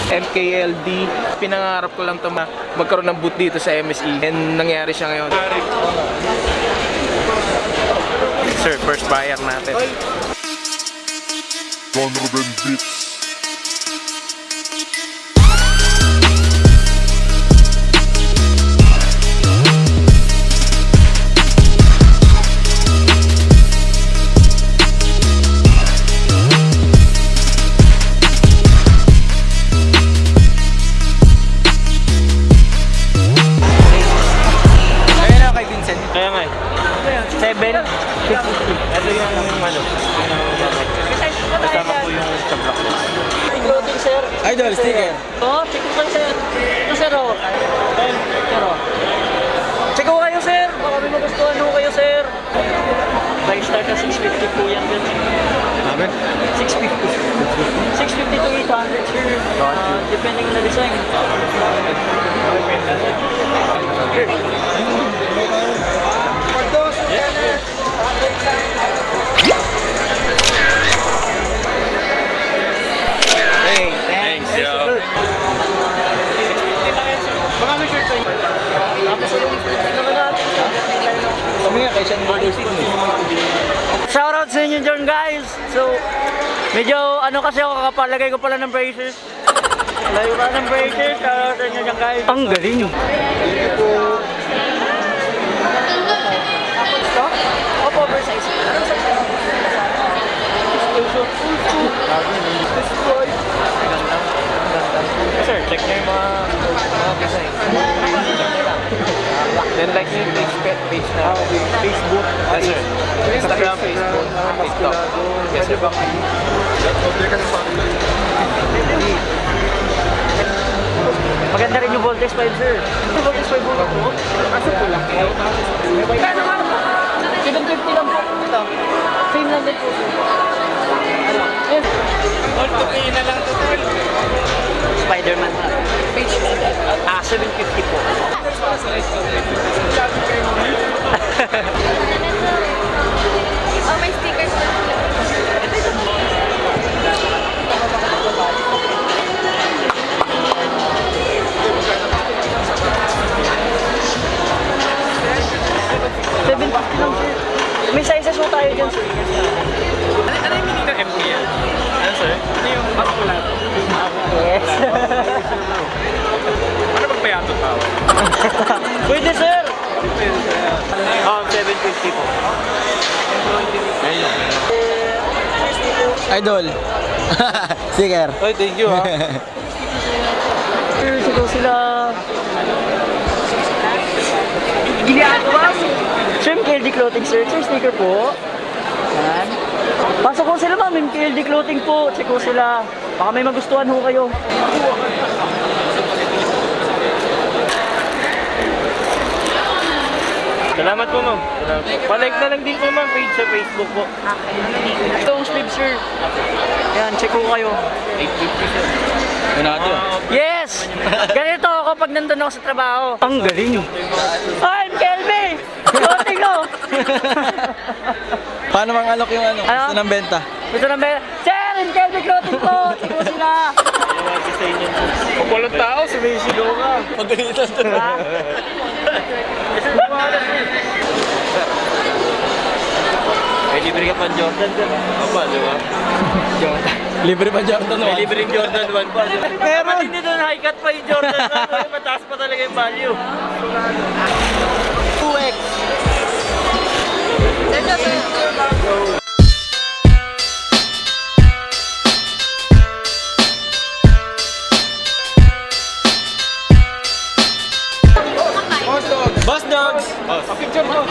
MKLD. Pinangarap ko lang ito magkaroon ng boot dito sa MSE. And nangyari siya ngayon. Sir, first buyer natin. Donovan Beats. Kaya nga eh. 7? 50. Ito yung ano. Kasama po yung sa block. Clothing, sir. Idol, sticker. Oh, check ko kayo, sir. Ito, sir, oh. Sir, oh. Check ko kayo, sir. Baka may magustuhan mo kayo, sir. Price start na 650 po yan, sir. Amen? 650. 650 to 800, sir. Depending on the design. Hey, thanks, yo. Magkano shirt sa'yo? Tapos yung naman natin. Kami nga, kaysa ng Brothers Team. Shoutout sa inyo dyan, guys. So, medyo ano kasi ako kakapalagay ko pala ng braces. Layo ka ng braces. Shoutout sa inyo dyan, guys. Ang galing. Opo, oversize. Sir, check nyo yung mga design. Then like yung page na Facebook. Yes, sir. Instagram, Facebook, TikTok. Yes, sir. Maganda rin yung Voltex 5, sir. Yung Voltex 5 po. Kaso po lang. Kano nga? 750 lang po. Ito. Same lang din po. Yes. All to pay na lang to, sir. Spider-Man. 750 po. Oh, may stickers na. May sizes po tayo dyan, sir. Ano yung meaning ng MPL? Ano, sir? Ano yung muscular? Yes. Ano magpayatot pa ako? Pwede, sir. 750 po. Idol. Sticker. Oy, thank you, ha. Sir, sigaw sila. Ginagawa. Sir, MKLD Clothing, sir. Sir, sticker po. Yan. Pasok ko sila, ma'am. MKLD Clothing po. Check ko sila. Baka may magustuhan ho kayo. Salamat po, ma'am. Palike na lang din po, ma'am, page sa Facebook po. Ito ang sleeve, sir. Yan, check ko kayo. 850, sir. Ganado. Yes! Ganito ako pag nandun ako sa trabaho. Ang galing. Ay, MKLB! Clothing, no? Paano mangalok yung ano? Ano? Gusto ng benta. Gusto ng benta. Sir, MKLB Clothing po! Check ko sila. Kung walang tao, sumisigaw ka. Pagalitan to. Ha? May libre ka pa Jordan ka. Aba, di ba? Jordan. Libre pa Jordan. May libre yung Jordan 1 pa. Meron. Hindi doon high cut pa yung Jordan 1. Mataas pa talaga yung value. 2X. Boss Dogs. Picture mo.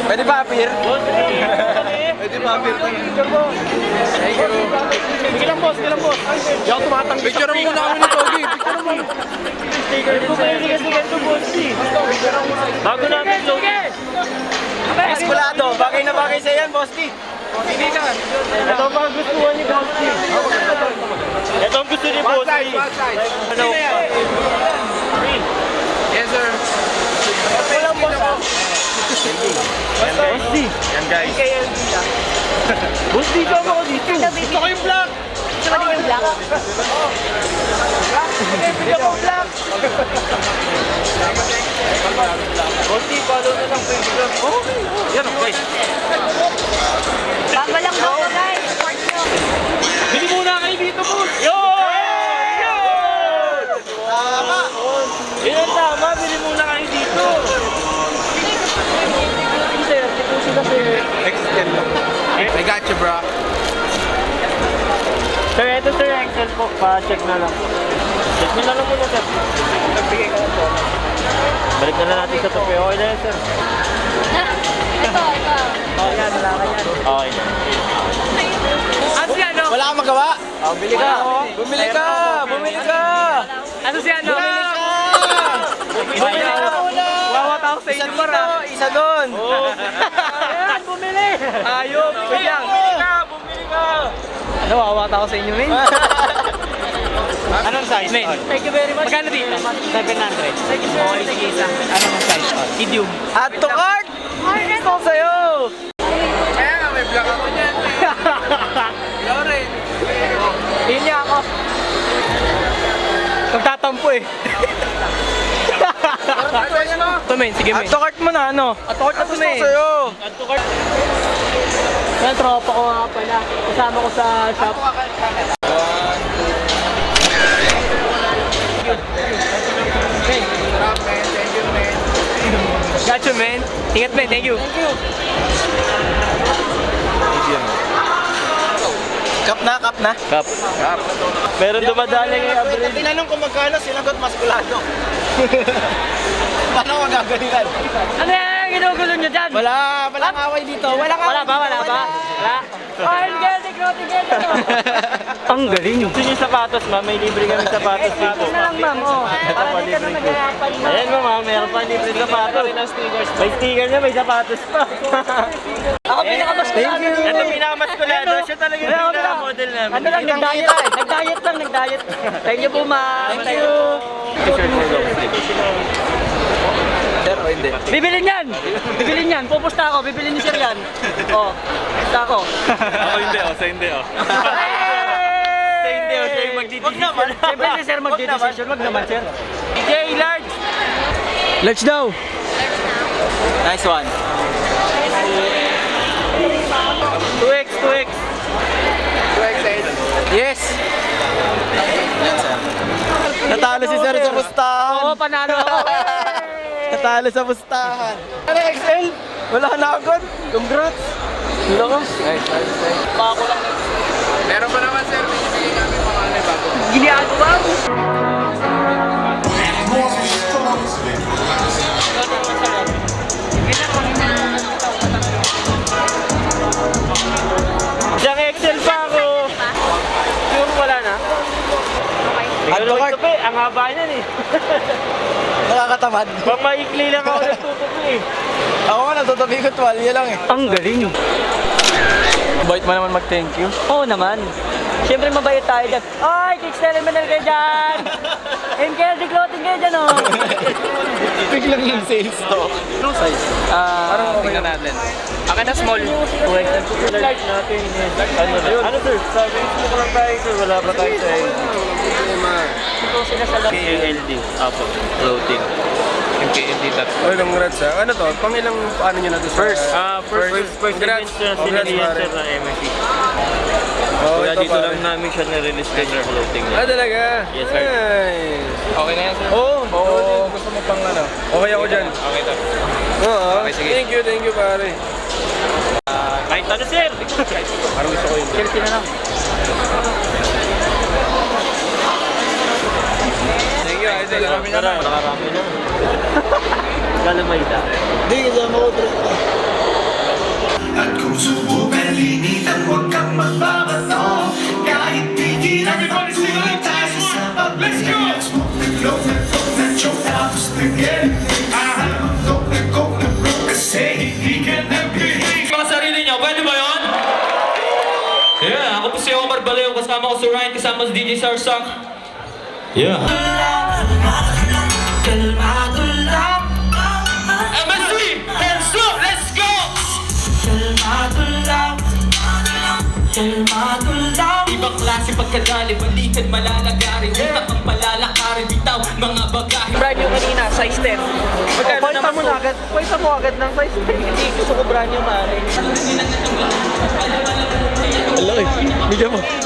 Pwede pa appear? Pwede pa appear tayo. Picture mo. Thank you. Sige lang, boss. Sige lang, boss. Hindi ako tumatanggi. Picture mo muna kami ni Togi. Picture mo. Sticker din sa'yo. Sticker to boss. Bago namin logo. Eskulado. Bagay na bagay sa yan, Boss D. Hindi ka. Ito ang mga gustuhan ni Boss D. Ito ang gusto ni Boss D. Ano? Yes, sir. Walang boss. Boss D. Yan, guys. Boss, dito ako dito. Gusto ko yung vlog. ba din yung black? Bigyan mo black. Konti, follow na lang po yung vlog. Okay. Yan o, guys. Babalang daw ko, guys. Support nyo. Bili muna kayo dito, boss. Yo! Tama. Yun ang tama, bili muna kayo dito. Sir, ito sila sir. Extend lang. I got you, bro. Sir, ito sir, Excel po. Pa-check na lang. Check nyo na lang muna, sir. Nagbigay ka lang po. Balik na lang natin sa tope. Okay na yan, sir. Ito. Oh, yan, wala ka yan. Okay na. Ano si ano? Wala kang magawa. Oh, bili ka. Bumili ka. Bumili ka. Ano si ano? Bumili ka. Bumili ka muna. Wawa tao sa Isa inyo para. dito, isa doon. Ayan, bumili. Ayaw, bumili ka. Bumili ka. Ano, wawa tao sa inyo, men? Anong size? Men, thank you very much. Magkano dito? 700. Thank you, sir. Okay, sige, isa. Anong size? Medium. Add to cart. Ito sa'yo. Kaya nga, may vlog ako niyan. Ikaw rin. Yun niya ako. Nagtatampo eh. Ito, men. Sige, men. Add to cart mo na, ano? At court na to, Gusto men. ko sa'yo. At to court. Yan, tropa ko nga pala. Kasama ko sa shop. Got you, man. Ingat, man. Thank you. Thank you. Kap na, kap na. Kap. Meron dumadali ng Abril. Tinanong ko magkano, sinagot maskulado. Paano ko magagalingan? Ano yan? Ginugulo nyo dyan? Walang away dito. Walang Wala ba? Wala ba? Wala. Oh, Geltic, Roti Geltic. Ang galing. Gusto niyo sapatos, ma'am? May libre kami sapatos dito. Ito na lang, ma'am. Oh. Para di ka na nag-aapan. Ayan mo, ma'am. Meron pa libre sapatos. May sticker niya, may sapatos pa. Ako pinakamaskulado. Ito pinakamaskulado. Siya talaga yung pinaka-model namin. Ano lang, nag-diet. Nag-diet lang, nag-diet. Thank you po, ma'am. Thank you. T-shirt for long sleeve. Sir, o hindi? Bibilin yan! Bibilin yan! Pupusta ako, bibilin ni Sir yan. Oh, pupusta ako. Ako hindi, oh. Sa hindi, oh. Sa hindi, oh. Siya yung magdidesisyon. Wag naman. Siyempre si Sir magdidesisyon. Wag naman, Sir. DJ, large. Let's go! Nice one. 2X, 2X. Yes! Natalo si Sir sa pustahan. Oo, panalo ako. Natalo sa pustahan. Ano, XL? Wala na agad. Congrats. Lakas. Pako lang na. Meron pa naman, sir. Bigyan kami mga ano bago. Ginagawa mo. Siyang Excel pa ako. Yung wala na. Advocate. Ito pa eh. Ang haba niyan eh. Nakakatamad. Pag maikli lang ako nagtutok eh. Ako nga, natutabi ko tuwalya lang eh. Ang galing. Bait mo naman mag-thank you. Oo naman. Siyempre mabait tayo dyan. Ay, Kicks Terminal kayo dyan! MKLD Clothing kayo dyan, oh! Biglang yung sales to. Anong size? Parang okay na natin. Akin na small. 2X and 2 large natin. Ano na yun? Ano sir? Sa Facebook lang tayo sir. Wala pa tayo sa Ito sila sa loob. KLD. Apo. Floating. Oy, congrats ha. Ano to? Pang ilang paano nyo na to? First Congrats. event na sinilihan sir ng MSC. Oh, Kaya ito dito pare. lang namin siya na-release kay Sir Floating. Ah, talaga? Yes, sir. Ay. Okay na yan, sir? Oo. Oo. Gusto mo pang ano? Okay ako dyan. Okay to. Oo. Okay, sige. Thank you pare. Kahit ano sir! Parang gusto ko yun. Chelsea na lang. Thank you, idol. Nakarami na. Galamay na. Hindi, kasama ko bro. At kung subukan linitan, huwag kang magbabato. Kahit pigilan, tuloy tayo sa paglingan. Smoke the glow, na choke, tapos again. Ahal, mag-go, kasi hindi ka nabihig. Mga sarili niyo, pwede ba yun? Yeah, ako po si Omar Baleo, kasama ko si Ryan, kasama si DJ Sarsak. Yeah. MSC, hands up, let's go! Ibang klase pag magkadali, balikan malalagarin, utak ang palalakarin, bitaw mga bagahe. Brand new kanina, size 10. Magkano mo na agad? Pwesta mo agad ng size 10. Hindi, gusto ko brand new man. Hello eh.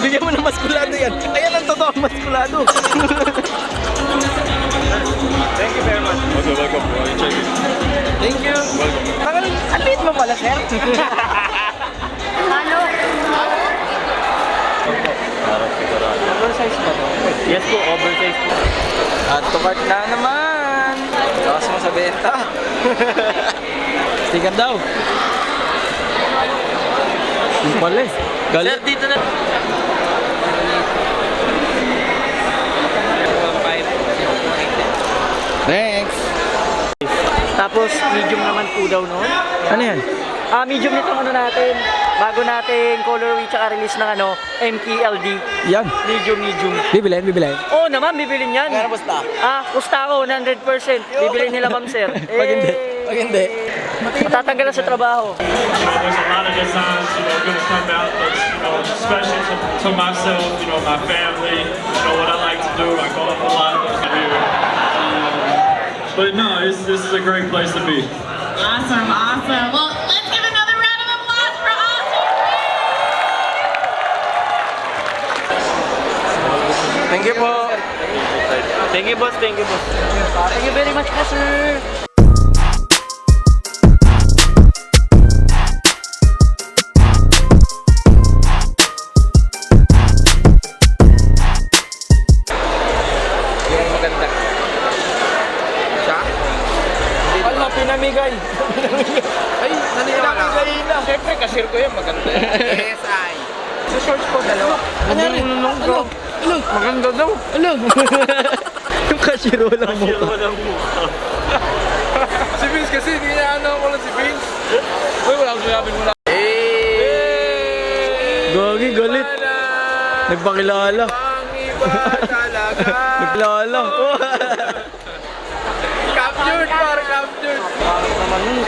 Bigyan mo ng maskulado yan. Ayan ang totoong maskulado. Thank you very much. Welcome bro. You check it. Thank you. Ang liit mo pala, sir. Ano? Parang sigurado. Oversize ba to? Yes po, oversize po. At to cart na naman. Lakas mo sa beta. Sticker daw. Yung pala eh. Galit. Sir, dito na. Thanks. Tapos, medium naman po daw nun. Ano yan? Medium nitong ano natin. Bago natin colorway tsaka release ng ano, MKLD. Yan. Medium. Bibilin. Oo naman, bibilin yan. Kaya pusta. Pusta ko, 100%. Bibilin nila ma'am sir. Pag hindi. Matatanggal na sa trabaho. There's a lot of designs, gonna come out that's, special to myself, my family, what I like to do. I go up a lot here. But no, this is a great place to be. Awesome. Well, let's give another round of applause for Austin. Thank you po. Thank you, boss. Thank you, boss. Thank you very much po sir. Yung maganda. Siya? Wala, pinamigay. Ay, naniniwala. Pinamigay na. Siyempre, cashier ko yan. Maganda. SI. Sa shorts ko, dalawa. Ano? Maganda daw. Ano? Yung cashier walang mukha. Si Vince kasi, ano ko lang si Vince. Uy, wala akong sinabing muna. Gagi, galit. Nagpakilala. Nagpakilala. Captured, parang captured.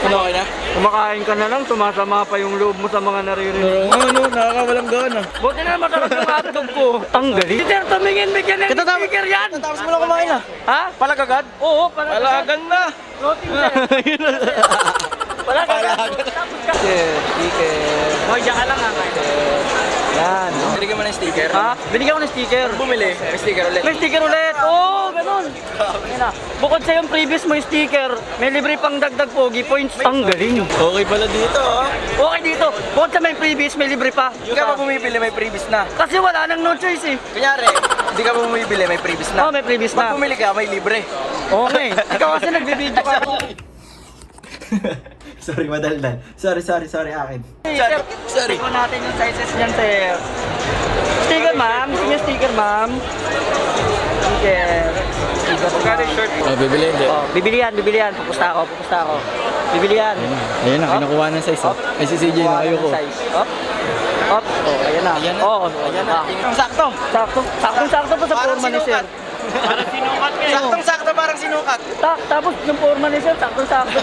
Okay na? Kumakain ka na lang, sumasama pa yung loob mo sa mga naririnig. Nakakawalang gana. Buti na masarap yung hotdog ko. Ang galing. Sir, tumingin, bigyan ng sticker yan. Tapos mo lang kumain na. Ha? Palagagad? Oo, Palagagad na. Floating sir. Wala ka Sticker. Hoy, diyan ka lang ha. Yan. Binigyan mo ng sticker? Ha? Binigyan ko ng sticker. Bumili. May sticker ulit. May sticker ulit. Oo, ganun. Yan na. Bukod sa yung previous mo yung sticker, may libre pang dagdag pogi points. Ang galing. Okay pala dito, oh. Okay dito. Bukod sa may previous, may libre pa. Hindi ka pa bumibili, may previous na. Kasi wala nang no choice eh. Kunyari, hindi ka pa bumibili, may previous na. Oo, may previous na. Pag bumili ka, may libre. Okay. Ikaw kasi nagbibideo ka. Sorry, madaldal. Sorry, akin. Sir, Sorry. tignan natin yung sizes niyan, sir. Sticker, ma'am. Gusto niyo sticker, ma'am? Sticker. Pagkano yung shirt? Oh, bibili hindi. Oh, bibili yan. Pupusta ako. Bibili yan. Ayan na, kinukuha ng size. Oh. Ay, si CJ na, ayoko. Size. Up. Oh, ayan na. Ayan na. Oh, Ayan na. Sakto. Saktong-sakto pa sa Parang forma ni sir. sinukat. Saktong-sakto, parang sinukat. Tapos yung forma ni sir, saktong-sakto.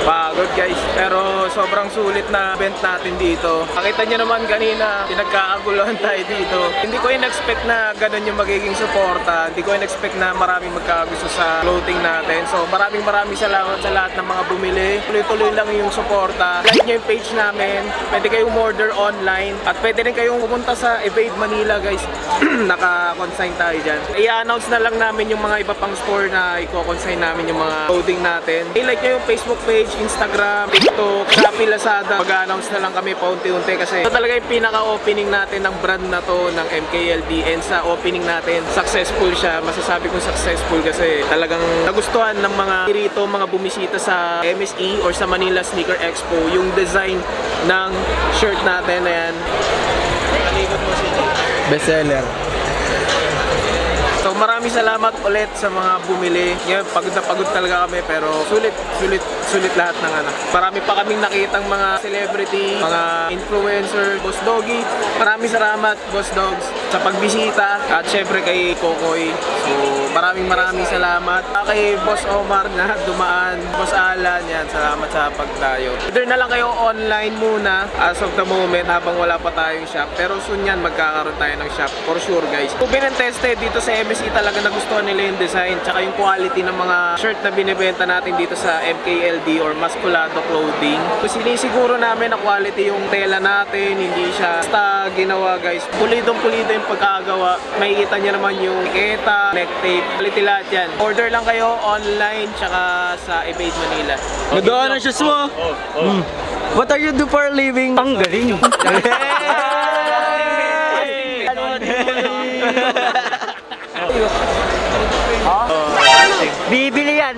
Pagod guys, pero sobrang sulit na event natin dito. Nakita nyo naman kanina, pinagkaaguluhan tayo dito. Hindi ko in-expect na ganun yung magiging suporta. Hindi ko in-expect na maraming magkagusto sa clothing natin. So maraming salamat sa lahat ng mga bumili. Tuloy-tuloy lang yung suporta. Like nyo yung page namin, pwede kayong order online. At pwede rin kayong pumunta sa Evade Manila guys. Naka-consign tayo dyan. I-announce na lang namin yung mga iba pang store na i-consign namin yung mga clothing natin. I-like nyo yung Facebook page, Instagram, TikTok, Shopee, Lazada. Mag-announce na lang kami paunti-unti kasi ito talaga yung pinaka-opening natin ng brand na to ng MKLD, and sa opening natin successful siya. Masasabi kong successful kasi talagang nagustuhan ng mga rito, mga bumisita sa MSE or sa Manila Sneaker Expo yung design ng shirt natin. Ayan. Bestseller. So maraming salamat ulit sa mga bumili. Ngayon, pagod na pagod talaga kami pero sulit lahat ng ano. Marami pa kaming nakitang mga celebrity, mga influencer, Boss Doggy. Maraming salamat, Boss Dogs. sa pagbisita at syempre kay Kokoy. So maraming salamat. Kay Boss Omar na dumaan, Boss Alan, yan, salamat sa pagdayo. Order na lang kayo online muna as of the moment habang wala pa tayong shop. Pero soon yan, magkakaroon tayo ng shop for sure guys. Kung binentested dito sa MSE talaga nagustuhan nila yung design tsaka yung quality ng mga shirt na binibenta natin dito sa MKLD or Masculado Clothing. So sinisiguro namin na quality yung tela natin, hindi siya basta ginawa guys. Pulidong-pulido yung pagkagawa. Makikita nyo naman yung keta, neck tape, quality lahat yan. Order lang kayo online tsaka sa Evade Manila. Nagdaan ang shoes mo. What are you do for a living? Ang galing.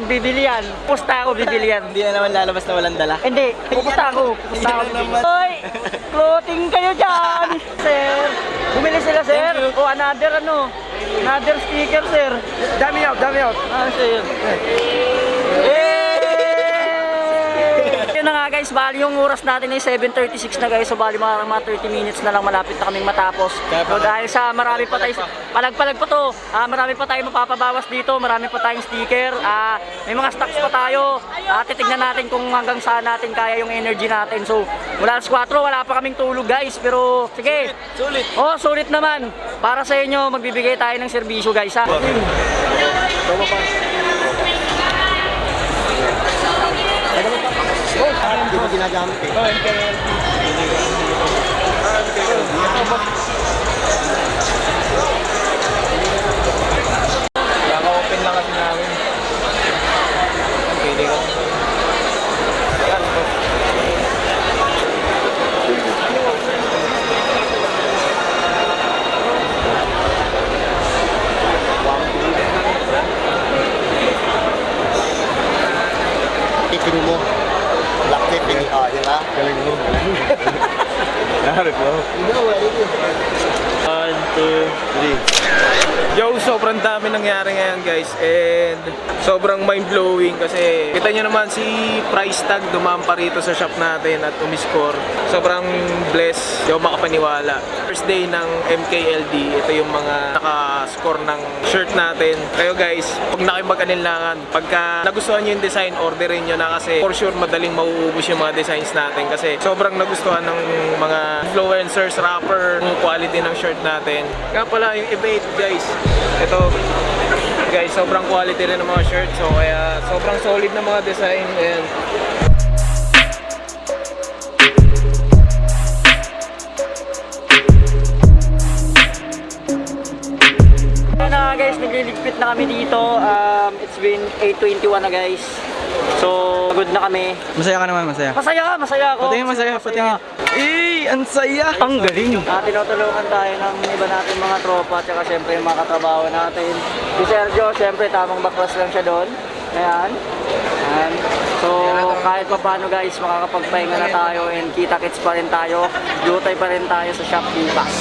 Bibili yan. Pusta ako, bibili yan. Hindi na naman lalabas na walang dala. Hindi, pupusta ako. Hoy, clothing kayo dyan. Sir, bumili sila sir. O another sticker sir. Dami out. Sir. Yun na nga guys, bali yung oras natin ay 7:36 na guys. So bali mga 30 minutes na lang malapit na kaming matapos. So dahil sa marami pa tayo, palag-palag pa to, marami pa tayong mapapabawas dito, marami pa tayong sticker, may mga stocks pa tayo. Titignan natin kung hanggang saan natin kaya yung energy natin. So mula alas 4 wala pa kaming tulog guys, pero sige. Sulit. Oh, sulit naman. Para sa inyo magbibigay tayo ng serbisyo guys ha. Hindi mo ginagamit eh. Kaka-open lang kasi namin. Pwede ka. Titing mo. Black tipping. Di ba? Galing mo. Naharap mo. 1, 2, 3. Yo, sobrang dami nangyari ngayon guys and sobrang mind-blowing kasi kita nyo naman si Price Tag dumaan pa rito sa shop natin at umiscore. Sobrang blessed, yo makapaniwala. First day ng MKLD, ito yung mga naka-score ng shirt natin. Kayo guys, huwag na kayo mag-alinlangan. Pagka nagustuhan nyo yung design, orderin nyo na kasi for sure madaling mauubos yung mga designs natin kasi sobrang nagustuhan ng mga influencers, rapper, yung quality ng shirt natin. Kaya pala yung Evade guys, ito guys, sobrang quality rin ng mga shirt, so kaya sobrang solid na mga design and Na guys, nagliligpit na kami dito. It's been 8:21 na guys. So, pagod na kami. Masaya ka naman, masaya. Masaya ako. Patingin, masaya, patingin. Ang saya! Ang galing! Tinutulungan tayo ng iba natin mga tropa at saka syempre yung mga katrabaho natin. Si Sergio, syempre tamang baklas lang siya doon. Ayan. Ayan. So, kahit pa paano guys, makakapagpahinga na tayo and kita-kits pa rin tayo. Lutay pa rin tayo sa shop bukas.